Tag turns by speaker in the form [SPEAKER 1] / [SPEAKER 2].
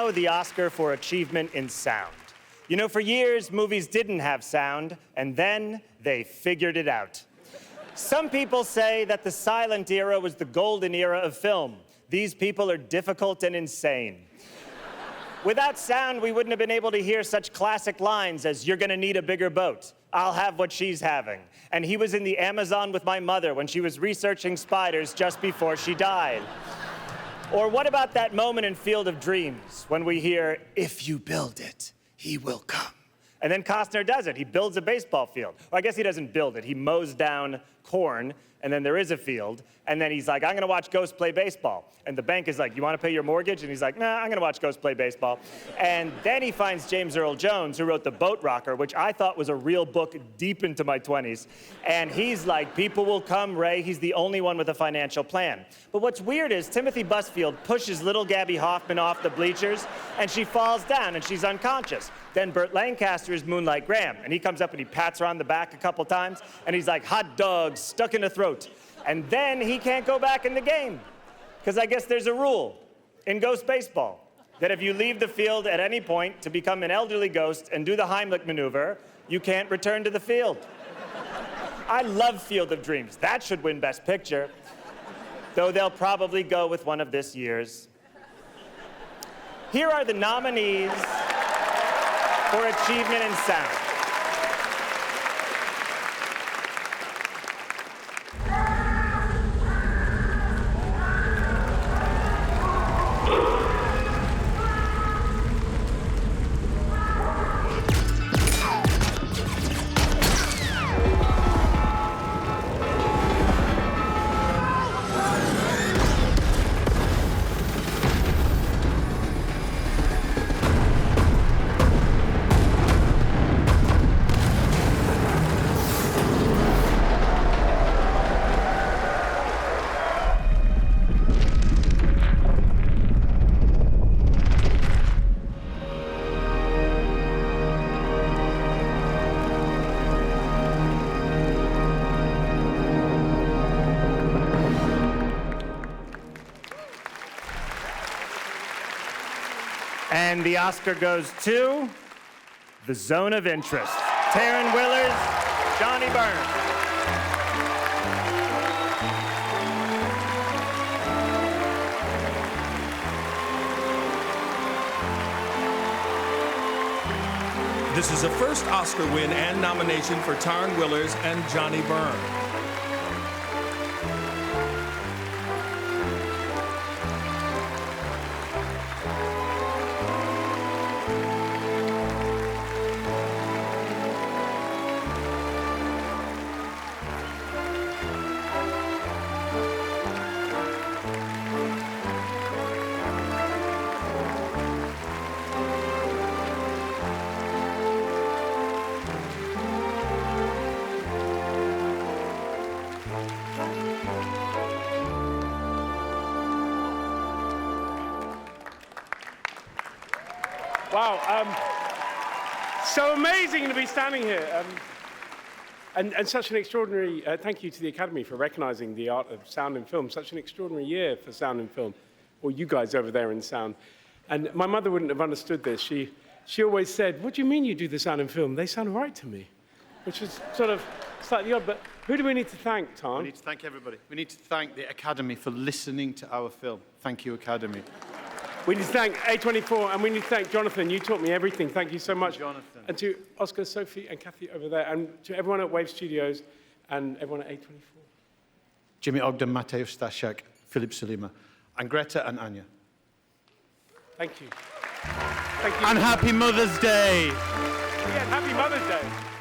[SPEAKER 1] now the Oscar for Achievement in Sound. You know, for years, movies didn't have sound, and then they figured it out. Some people say that the silent era was the golden era of film. These people are difficult and insane. Without sound, we wouldn't have been able to hear such classic lines as, "You're gonna need a bigger boat. I'll have what she's having." And he was in the Amazon with my mother when she was researching spiders just before she died. Or what about that moment in Field of Dreams when we hear, "If you build it, he will come." And then Costner does it. He builds a baseball field. Well, I guess he doesn't build it. He mows down corn, and then there is a field. And then he's like, "I'm gonna watch Ghost play baseball." And the bank is like, "You wanna pay your mortgage?" And he's like, "Nah, I'm gonna watch Ghost play baseball." And then he finds James Earl Jones, who wrote The Boat Rocker, which I thought was a real book deep into my 20s. And he's like, "People will come, Ray." He's the only one with a financial plan. But what's weird is Timothy Busfield pushes little Gabby Hoffman off the bleachers, and she falls down, and she's unconscious. Then Burt Lancaster is Moonlight Graham, and he comes up and he pats her on the back a couple times, and he's like, "Hot dogs stuck in the throat." And then he can't go back in the game, because I guess there's a rule in Ghost Baseball that if you leave the field at any point to become an elderly ghost and do the Heimlich maneuver, you can't return to the field. I love Field of Dreams. That should win Best Picture, though they'll probably go with one of this year's. Here are the nominees for Achievement in Sound. And the Oscar goes to The Zone of Interest. Tarn Willers, Johnnie Byrne.
[SPEAKER 2] This is a first Oscar win and nomination for Tarn Willers and Johnnie Byrne.
[SPEAKER 3] Wow, so amazing to be standing here. And such an extraordinary, thank you to the Academy for recognizing the art of sound in film. Such an extraordinary year for sound in film, or you guys over there in sound. And my mother wouldn't have understood this. She always said, "What do you mean you do the sound in film? They sound right to me." Which is sort of slightly odd, but who do we need to thank, Tarn?
[SPEAKER 4] We need to thank everybody. We need to thank the Academy for listening to our film. Thank you, Academy.
[SPEAKER 3] We need to thank A24, and we need to thank Jonathan. You taught me everything. Thank you so much.
[SPEAKER 4] Jonathan.
[SPEAKER 3] And to Oscar, Sophie, and Kathy over there, and to everyone at Wave Studios, and everyone at A24.
[SPEAKER 4] Jimmy Ogden, Mateusz Stasiak, Philip Selima, and Greta and Anya.
[SPEAKER 3] Thank you. Thank you.
[SPEAKER 4] And Happy Mother's Day.
[SPEAKER 3] Yeah, Happy Mother's Day.